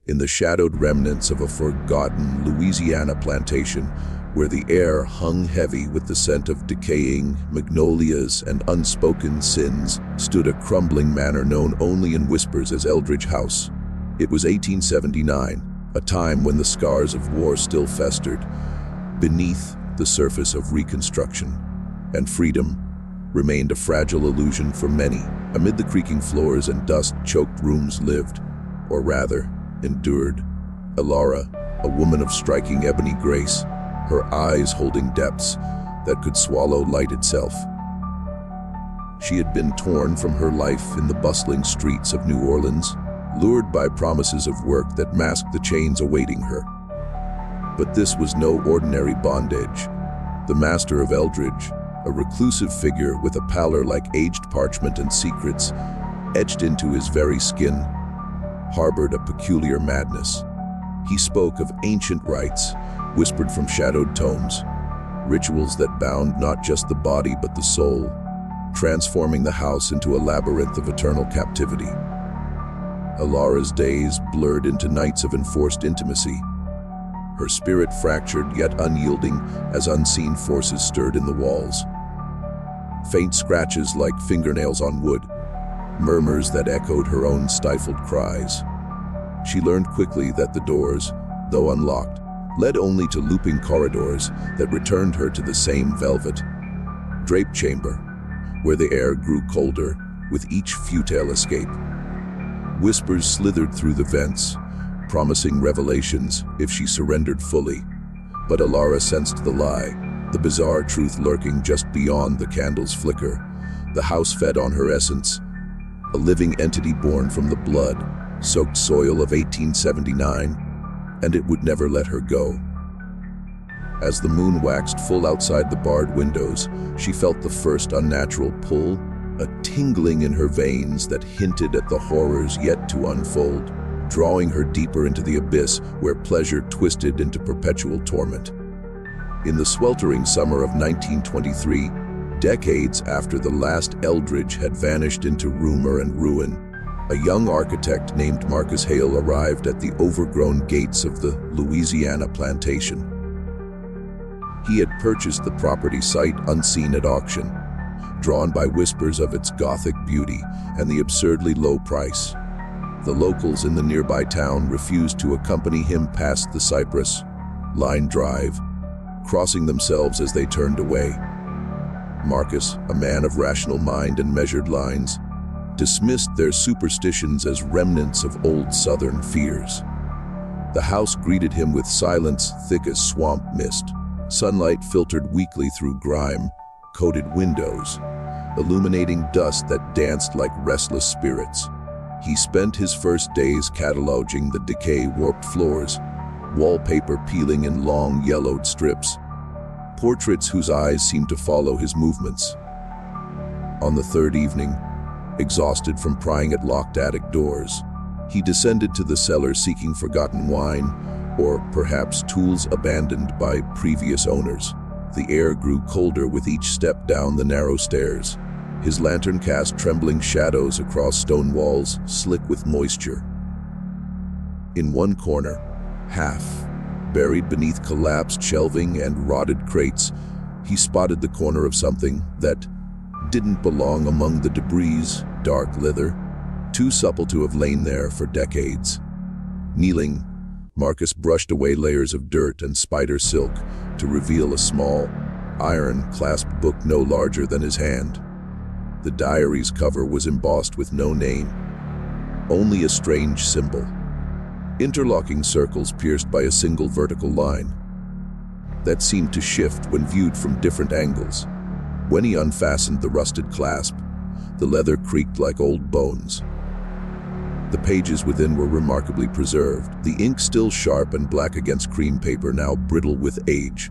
in the shadowed remnants of a forgotten Louisiana plantation where the air hung heavy with the scent of decaying magnolias and unspoken sins, stood a crumbling manor known only in whispers as Eldridge House. It was 1879, a time when the scars of war still festered beneath the surface of reconstruction, and freedom remained a fragile illusion for many. Amid the creaking floors and dust-choked rooms lived, or rather, endured, Alara, a woman of striking ebony grace, her eyes holding depths that could swallow light itself. She had been torn from her life in the bustling streets of New Orleans, lured by promises of work that masked the chains awaiting her. But this was no ordinary bondage. The master of Eldridge, a reclusive figure with a pallor like aged parchment and secrets etched into his very skin, harbored a peculiar madness. He spoke of ancient rites, whispered from shadowed tomes, rituals that bound not just the body but the soul, transforming the house into a labyrinth of eternal captivity. Alara's days blurred into nights of enforced intimacy, her spirit fractured yet unyielding as unseen forces stirred in the walls. Faint scratches like fingernails on wood, murmurs that echoed her own stifled cries. She learned quickly that the doors, though unlocked, led only to looping corridors that returned her to the same velvet, draped chamber, where the air grew colder with each futile escape. Whispers slithered through the vents, promising revelations if she surrendered fully. But Alara sensed the lie, the bizarre truth lurking just beyond the candle's flicker. The house fed on her essence, a living entity born from the blood-soaked soil of 1879, and it would never let her go. As the moon waxed full outside the barred windows, she felt the first unnatural pull, a tingling in her veins that hinted at the horrors yet to unfold, drawing her deeper into the abyss where pleasure twisted into perpetual torment. In the sweltering summer of 1923, decades after the last Eldridge had vanished into rumor and ruin, a young architect named Marcus Hale arrived at the overgrown gates of the Louisiana plantation. He had purchased the property sight unseen at auction, drawn by whispers of its Gothic beauty and the absurdly low price. The locals in the nearby town refused to accompany him past the cypress-lined drive, crossing themselves as they turned away. Marcus, a man of rational mind and measured lines, dismissed their superstitions as remnants of old Southern fears. The house greeted him with silence thick as swamp mist. Sunlight filtered weakly through grime-coated windows, illuminating dust that danced like restless spirits. He spent his first days cataloging the decay-warped floors, wallpaper peeling in long, yellowed strips, portraits whose eyes seemed to follow his movements. On the third evening, exhausted from prying at locked attic doors, he descended to the cellar seeking forgotten wine, or perhaps tools abandoned by previous owners. The air grew colder with each step down the narrow stairs. His lantern cast trembling shadows across stone walls, slick with moisture. In one corner, half buried beneath collapsed shelving and rotted crates, he spotted the corner of something that didn't belong among the debris, dark leather, too supple to have lain there for decades. Kneeling, Marcus brushed away layers of dirt and spider silk to reveal a small, iron-clasped book no larger than his hand. The diary's cover was embossed with no name, only a strange symbol. Interlocking circles pierced by a single vertical line that seemed to shift when viewed from different angles. When he unfastened the rusted clasp, the leather creaked like old bones. The pages within were remarkably preserved, the ink still sharp and black against cream paper now brittle with age.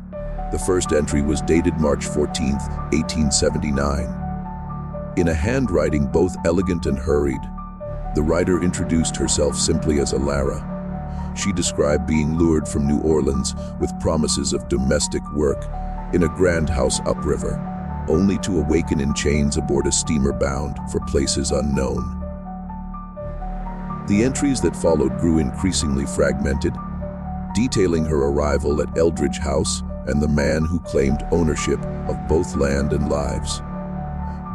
The first entry was dated March 14, 1879. In a handwriting both elegant and hurried, the writer introduced herself simply as Alara. She described being lured from New Orleans with promises of domestic work in a grand house upriver, only to awaken in chains aboard a steamer bound for places unknown. The entries that followed grew increasingly fragmented, detailing her arrival at Eldridge House and the man who claimed ownership of both land and lives.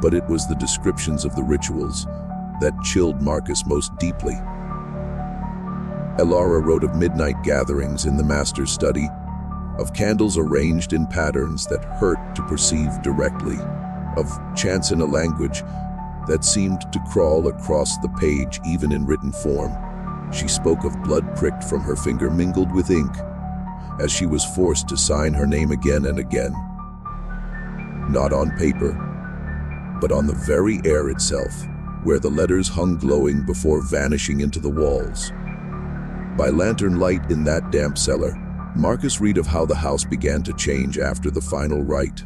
But it was the descriptions of the rituals that chilled Marcus most deeply. Elara wrote of midnight gatherings in the master's study, of candles arranged in patterns that hurt to perceive directly, of chants in a language that seemed to crawl across the page even in written form. She spoke of blood pricked from her finger mingled with ink, as she was forced to sign her name again and again. Not on paper, but on the very air itself, where the letters hung glowing before vanishing into the walls. By lantern light in that damp cellar, Marcus read of how the house began to change after the final rite.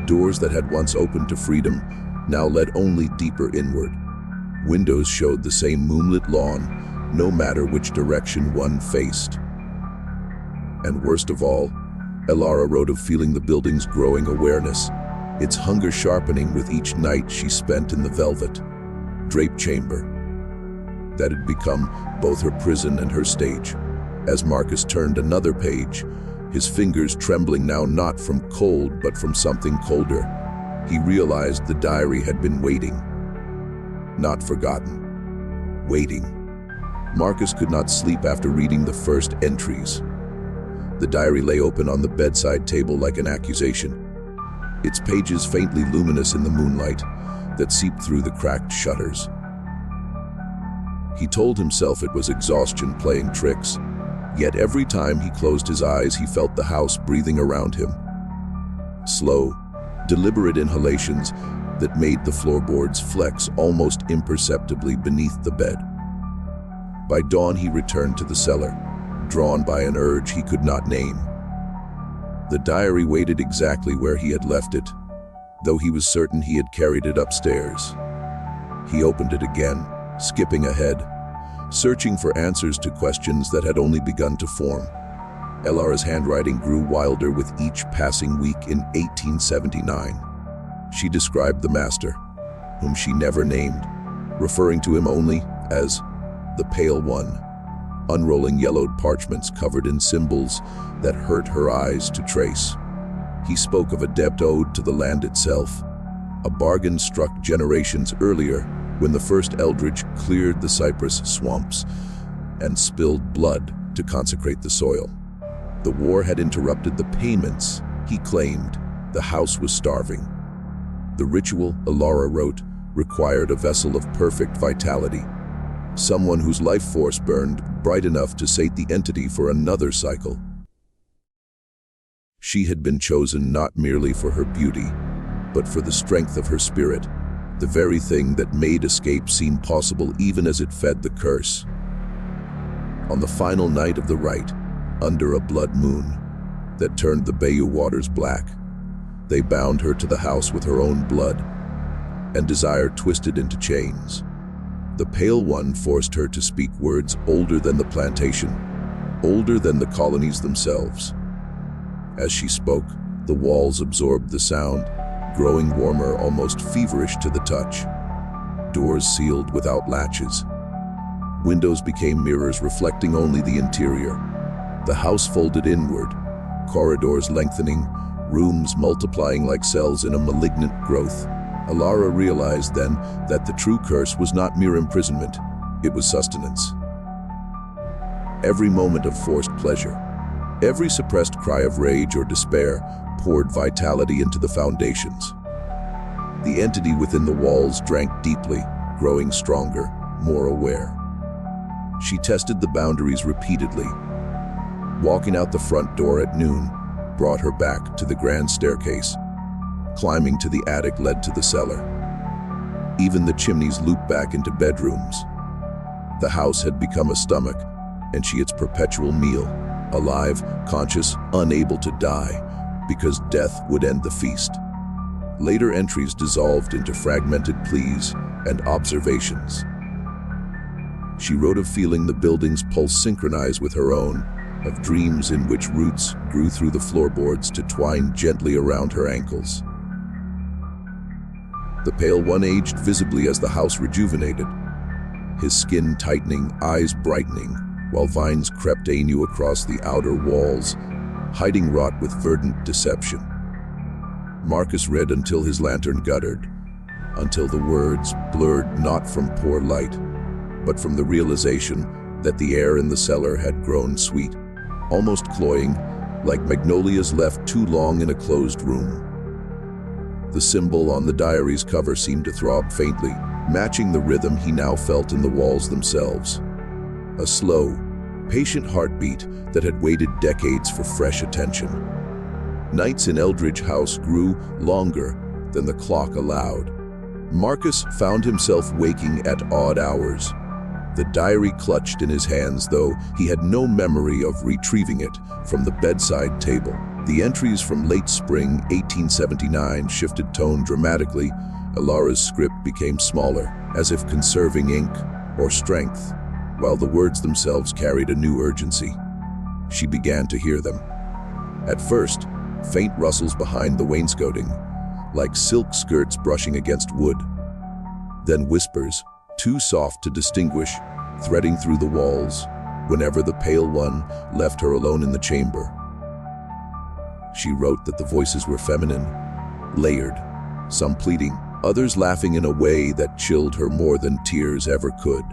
Doors that had once opened to freedom now led only deeper inward. Windows showed the same moonlit lawn, no matter which direction one faced. And worst of all, Elara wrote of feeling the building's growing awareness, its hunger sharpening with each night she spent in the velvet, draped chamber that had become both her prison and her stage. As Marcus turned another page, his fingers trembling now not from cold but from something colder, he realized the diary had been waiting. Not forgotten. Waiting. Marcus could not sleep after reading the first entries. The diary lay open on the bedside table like an accusation, its pages faintly luminous in the moonlight that seeped through the cracked shutters. He told himself it was exhaustion playing tricks, yet every time he closed his eyes he felt the house breathing around him. Slow, deliberate inhalations that made the floorboards flex almost imperceptibly beneath the bed. By dawn he returned to the cellar, drawn by an urge he could not name. The diary waited exactly where he had left it, though he was certain he had carried it upstairs. He opened it again, skipping ahead, searching for answers to questions that had only begun to form. Elara's handwriting grew wilder with each passing week in 1879. She described the master, whom she never named, referring to him only as the Pale One, unrolling yellowed parchments covered in symbols that hurt her eyes to trace. He spoke of a debt owed to the land itself, a bargain struck generations earlier when the first Eldridge cleared the cypress swamps and spilled blood to consecrate the soil. The war had interrupted the payments, he claimed. The house was starving. The ritual, Elara wrote, required a vessel of perfect vitality, someone whose life force burned bright enough to sate the entity for another cycle. She had been chosen not merely for her beauty, but for the strength of her spirit, the very thing that made escape seem possible even as it fed the curse. On the final night of the rite, under a blood moon that turned the Bayou waters black, they bound her to the house with her own blood, and desire twisted into chains. The Pale One forced her to speak words older than the plantation, older than the colonies themselves. As she spoke, the walls absorbed the sound, growing warmer, almost feverish to the touch. Doors sealed without latches. Windows became mirrors reflecting only the interior. The house folded inward, corridors lengthening, rooms multiplying like cells in a malignant growth. Elara realized then that the true curse was not mere imprisonment, it was sustenance. Every moment of forced pleasure, every suppressed cry of rage or despair poured vitality into the foundations. The entity within the walls drank deeply, growing stronger, more aware. She tested the boundaries repeatedly. Walking out the front door at noon brought her back to the grand staircase. Climbing to the attic led to the cellar. Even the chimneys looped back into bedrooms. The house had become a stomach, and she its perpetual meal, alive, conscious, unable to die, because death would end the feast. Later entries dissolved into fragmented pleas and observations. She wrote of feeling the building's pulse synchronize with her own, of dreams in which roots grew through the floorboards to twine gently around her ankles. The Pale One aged visibly as the house rejuvenated. his skin tightening, eyes brightening, while vines crept anew across the outer walls, hiding rot with verdant deception. Marcus read until his lantern guttered, until the words blurred not from poor light, but from the realization that the air in the cellar had grown sweet, almost cloying, like magnolias left too long in a closed room. The symbol on the diary's cover seemed to throb faintly, matching the rhythm he now felt in the walls themselves. A slow, patient heartbeat that had waited decades for fresh attention. Nights in Eldridge House grew longer than the clock allowed. Marcus found himself waking at odd hours. The diary clutched in his hands, though he had no memory of retrieving it from the bedside table. The entries from late spring 1879 shifted tone dramatically. Alara's script became smaller, as if conserving ink or strength, while the words themselves carried a new urgency. She began to hear them. At first, faint rustles behind the wainscoting, like silk skirts brushing against wood. Then whispers, too soft to distinguish, threading through the walls, whenever the pale one left her alone in the chamber. She wrote that the voices were feminine, layered, some pleading, others laughing in a way that chilled her more than tears ever could.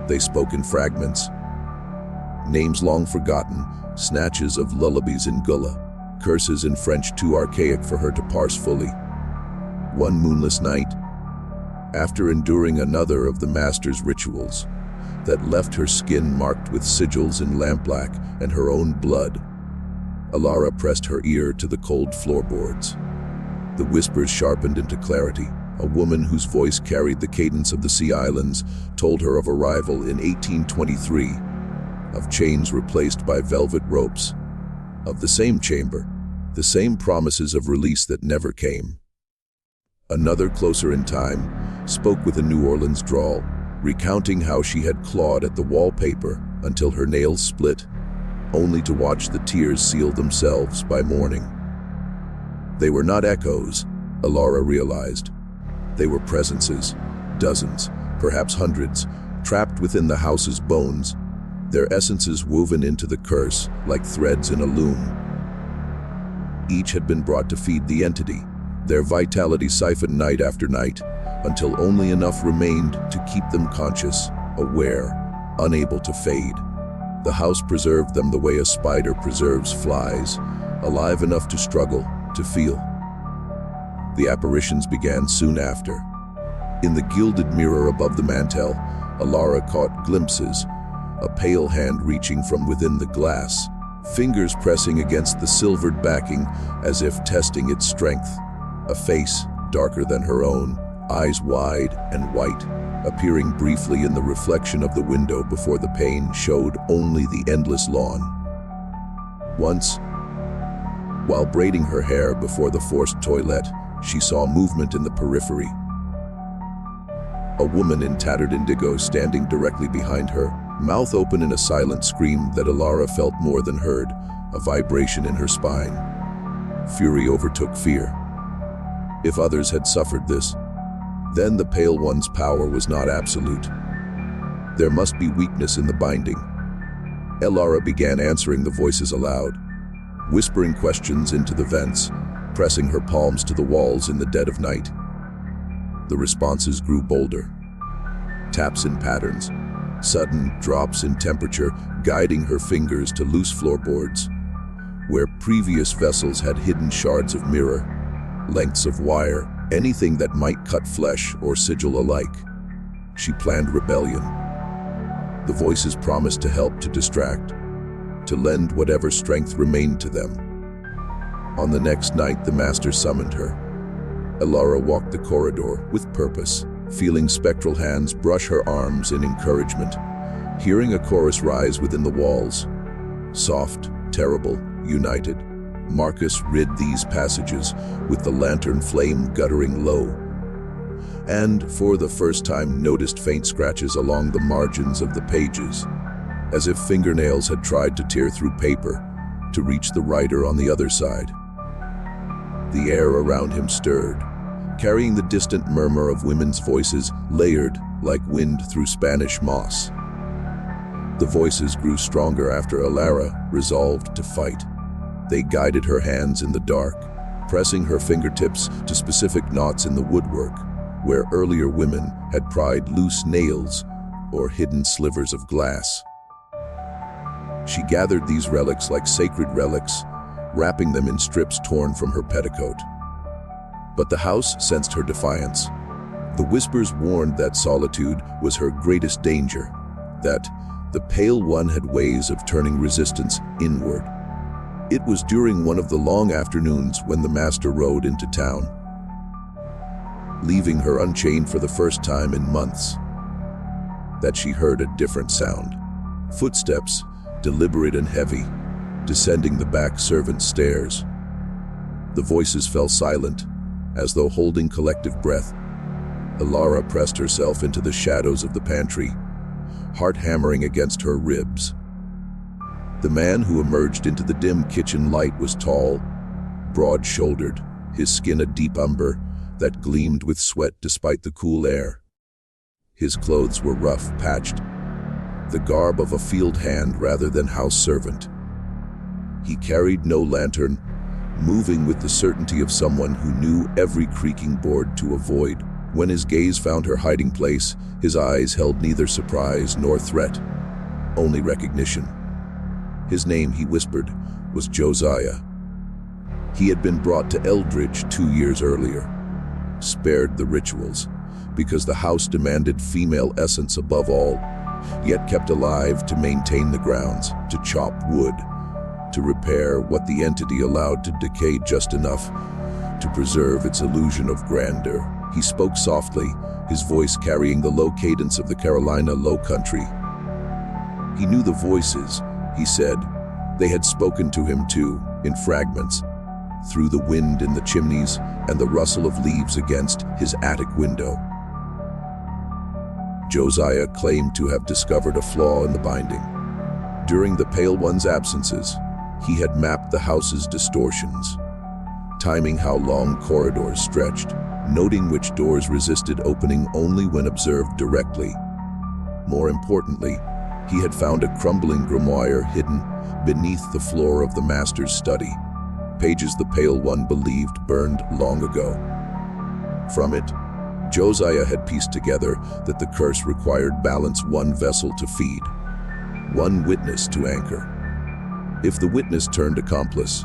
They spoke in fragments, names long forgotten, snatches of lullabies in Gullah, curses in French too archaic for her to parse fully. One moonless night, after enduring another of the master's rituals that left her skin marked with sigils in lampblack and her own blood, Alara pressed her ear to the cold floorboards. The whispers sharpened into clarity. A woman whose voice carried the cadence of the Sea Islands told her of arrival in 1823, of chains replaced by velvet ropes, of the same chamber, the same promises of release that never came. Another, closer in time, spoke with a New Orleans drawl, recounting how she had clawed at the wallpaper until her nails split, only to watch the tears seal themselves by morning. They were not echoes, Alara realized. They were presences, dozens, perhaps hundreds, trapped within the house's bones, their essences woven into the curse like threads in a loom. Each had been brought to feed the entity, their vitality siphoned night after night, until only enough remained to keep them conscious, aware, unable to fade. The house preserved them the way a spider preserves flies, alive enough to struggle, to feel. The apparitions began soon after. In the gilded mirror above the mantel, Alara caught glimpses, a pale hand reaching from within the glass, fingers pressing against the silvered backing as if testing its strength. A face, darker than her own, eyes wide and white, appearing briefly in the reflection of the window before the pane showed only the endless lawn. Once, while braiding her hair before the forced toilette, she saw movement in the periphery. A woman in tattered indigo standing directly behind her, mouth open in a silent scream that Alara felt more than heard, a vibration in her spine. Fury overtook fear. If others had suffered this, then the Pale One's power was not absolute. There must be weakness in the binding. Alara began answering the voices aloud, whispering questions into the vents, pressing her palms to the walls in the dead of night. The responses grew bolder. Taps in patterns, sudden drops in temperature, guiding her fingers to loose floorboards, where previous vessels had hidden shards of mirror, lengths of wire, anything that might cut flesh or sigil alike. She planned rebellion. The voices promised to help, to distract, to lend whatever strength remained to them. On the next night, the master summoned her. Alara walked the corridor with purpose, feeling spectral hands brush her arms in encouragement, hearing a chorus rise within the walls. Soft, terrible, united. Marcus read these passages with the lantern flame guttering low, and for the first time noticed faint scratches along the margins of the pages, as if fingernails had tried to tear through paper to reach the writer on the other side. The air around him stirred, carrying the distant murmur of women's voices, layered, like wind through Spanish moss. The voices grew stronger after Alara resolved to fight. They guided her hands in the dark, pressing her fingertips to specific knots in the woodwork, where earlier women had pried loose nails or hidden slivers of glass. She gathered these relics like sacred relics, wrapping them in strips torn from her petticoat. But the house sensed her defiance. The whispers warned that solitude was her greatest danger, that the Pale One had ways of turning resistance inward. It was during one of the long afternoons when the master rode into town, leaving her unchained for the first time in months, that she heard a different sound. Footsteps, deliberate and heavy, descending the back servants' stairs. The voices fell silent, as though holding collective breath. Alara pressed herself into the shadows of the pantry, heart hammering against her ribs. The man who emerged into the dim kitchen light was tall, broad-shouldered, his skin a deep umber that gleamed with sweat despite the cool air. His clothes were rough, patched, the garb of a field hand rather than house servant. He carried no lantern, moving with the certainty of someone who knew every creaking board to avoid. When his gaze found her hiding place, his eyes held neither surprise nor threat, only recognition. His name, he whispered, was Josiah. He had been brought to Eldridge 2 years earlier, spared the rituals, because the house demanded female essence above all, yet kept alive to maintain the grounds, to chop wood, to repair what the entity allowed to decay just enough to preserve its illusion of grandeur. He spoke softly, his voice carrying the low cadence of the Carolina Low Country. He knew the voices, he said. They had spoken to him too, in fragments, through the wind in the chimneys and the rustle of leaves against his attic window. Josiah claimed to have discovered a flaw in the binding. During the Pale One's absences, he had mapped the house's distortions, timing how long corridors stretched, noting which doors resisted opening only when observed directly. More importantly, he had found a crumbling grimoire hidden beneath the floor of the master's study, pages the Pale One believed burned long ago. From it, Josiah had pieced together that the curse required balance, one vessel to feed, one witness to anchor. If the witness turned accomplice,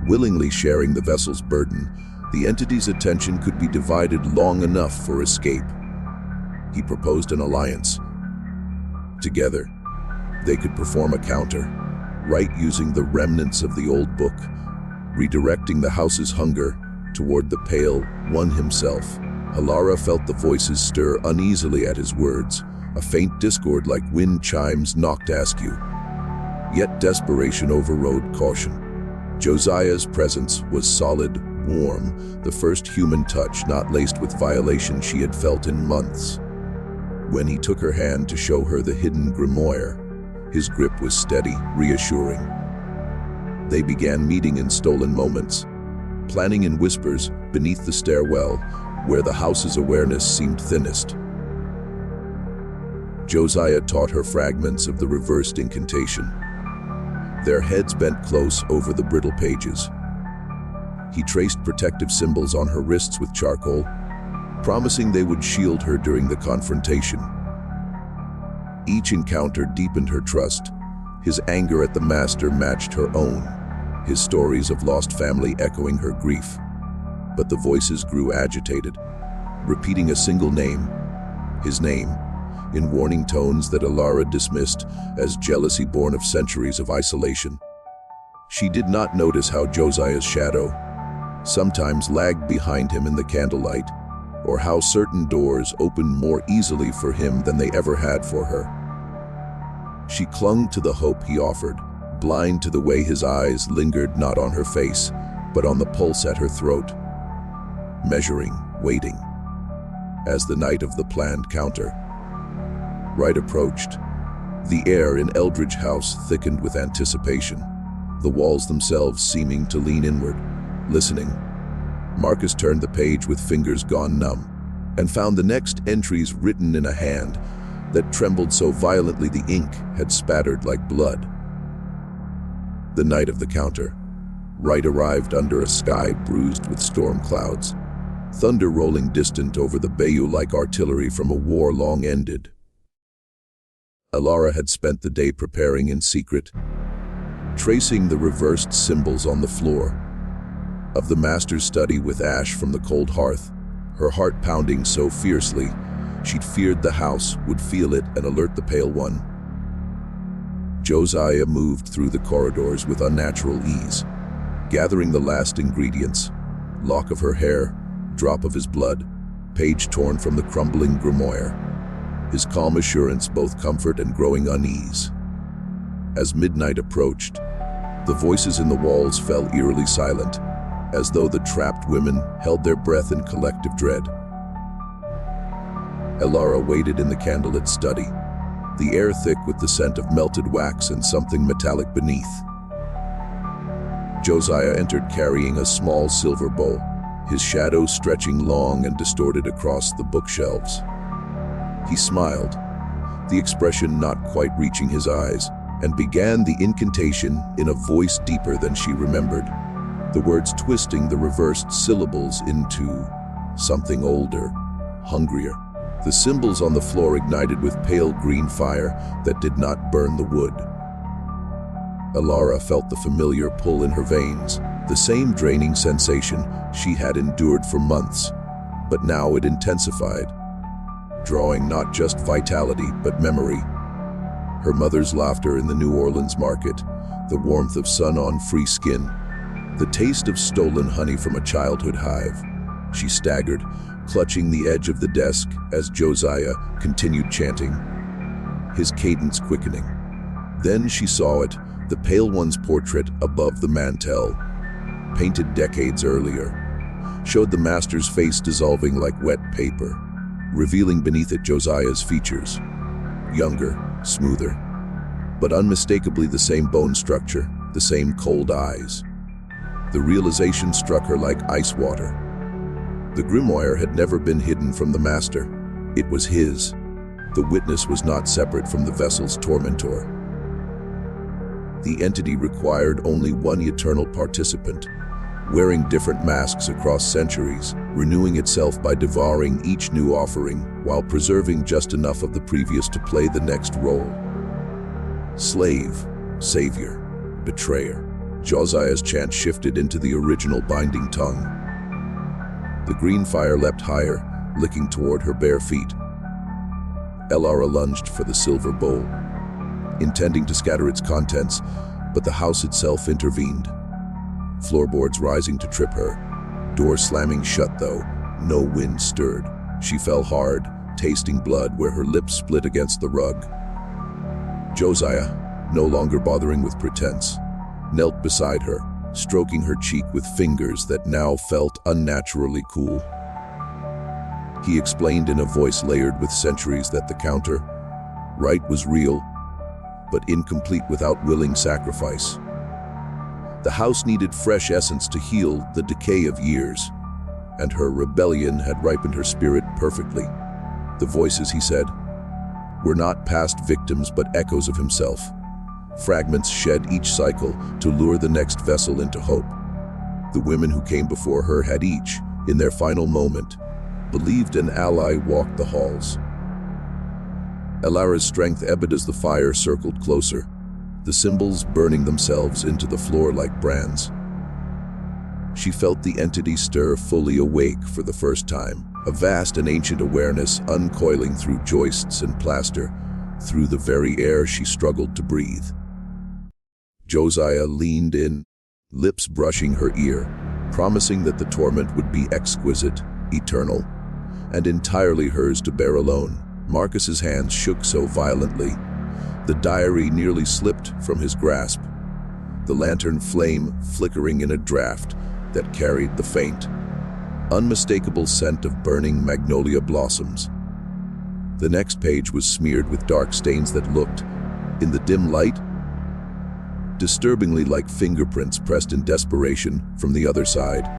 willingly sharing the vessel's burden, the entity's attention could be divided long enough for escape. He proposed an alliance. Together, they could perform a counter, right using the remnants of the old book, redirecting the house's hunger toward the Pale One himself. Alara felt the voices stir uneasily at his words, a faint discord like wind chimes knocked askew. Yet desperation overrode caution. Josiah's presence was solid, warm, the first human touch not laced with violation she had felt in months. When he took her hand to show her the hidden grimoire, his grip was steady, reassuring. They began meeting in stolen moments, planning in whispers beneath the stairwell where the house's awareness seemed thinnest. Josiah taught her fragments of the reversed incantation, their heads bent close over the brittle pages. He traced protective symbols on her wrists with charcoal, promising they would shield her during the confrontation. Each encounter deepened her trust. His anger at the master matched her own, his stories of lost family echoing her grief. But the voices grew agitated, repeating a single name, his name, in warning tones that Alara dismissed as jealousy born of centuries of isolation. She did not notice how Josiah's shadow sometimes lagged behind him in the candlelight, or how certain doors opened more easily for him than they ever had for her. She clung to the hope he offered, blind to the way his eyes lingered not on her face, but on the pulse at her throat, measuring, waiting. As the night of the planned counter right approached, the air in Eldridge House thickened with anticipation, the walls themselves seeming to lean inward, listening. Marcus turned the page with fingers gone numb, and found the next entries written in a hand that trembled so violently the ink had spattered like blood. The night of the counter. Wright arrived under a sky bruised with storm clouds, thunder rolling distant over the bayou like artillery from a war long ended. Alara had spent the day preparing in secret, tracing the reversed symbols on the floor of the master's study with ash from the cold hearth, her heart pounding so fiercely she'd feared the house would feel it and alert the Pale One. Josiah moved through the corridors with unnatural ease, gathering the last ingredients: lock of her hair, drop of his blood, page torn from the crumbling grimoire. His calm assurance both comfort and growing unease. As midnight approached, the voices in the walls fell eerily silent, as though the trapped women held their breath in collective dread. Alara waited in the candlelit study, the air thick with the scent of melted wax and something metallic beneath. Josiah entered carrying a small silver bowl, his shadow stretching long and distorted across the bookshelves. He smiled, the expression not quite reaching his eyes, and began the incantation in a voice deeper than she remembered, the words twisting the reversed syllables into something older, hungrier. The symbols on the floor ignited with pale green fire that did not burn the wood. Alara felt the familiar pull in her veins, the same draining sensation she had endured for months, but now it intensified, drawing not just vitality but memory. Her mother's laughter in the New Orleans market, the warmth of sun on free skin, the taste of stolen honey from a childhood hive. She staggered, clutching the edge of the desk as Josiah continued chanting, his cadence quickening. Then she saw it, the Pale One's portrait above the mantel, painted decades earlier, showed the master's face dissolving like wet paper, revealing beneath it Josiah's features, younger, smoother, but unmistakably the same bone structure, the same cold eyes. The realization struck her like ice water. The grimoire had never been hidden from the master. It was his. The witness was not separate from the vessel's tormentor. The entity required only one eternal participant, wearing different masks across centuries, renewing itself by devouring each new offering while preserving just enough of the previous to play the next role. Slave, savior, betrayer. Josiah's chant shifted into the original binding tongue. The green fire leapt higher, licking toward her bare feet. Alara lunged for the silver bowl, intending to scatter its contents, but the house itself intervened. Floorboards rising to trip her, door slamming shut though, no wind stirred. She fell hard, tasting blood where her lips split against the rug. Josiah, no longer bothering with pretense, knelt beside her, stroking her cheek with fingers that now felt unnaturally cool. He explained in a voice layered with centuries that the counter, Wright was real, but incomplete without willing sacrifice. The house needed fresh essence to heal the decay of years, and her rebellion had ripened her spirit perfectly. The voices, he said, were not past victims but echoes of himself. Fragments shed each cycle to lure the next vessel into hope. The women who came before her had each, in their final moment, believed an ally walked the halls. Alara's strength ebbed as the fire circled closer, the symbols burning themselves into the floor like brands. She felt the entity stir fully awake for the first time, a vast and ancient awareness uncoiling through joists and plaster, through the very air she struggled to breathe. Josiah leaned in, lips brushing her ear, promising that the torment would be exquisite, eternal, and entirely hers to bear alone. Marcus's hands shook so violently, the diary nearly slipped from his grasp, the lantern flame flickering in a draught that carried the faint, unmistakable scent of burning magnolia blossoms. The next page was smeared with dark stains that looked, in the dim light, disturbingly like fingerprints pressed in desperation from the other side.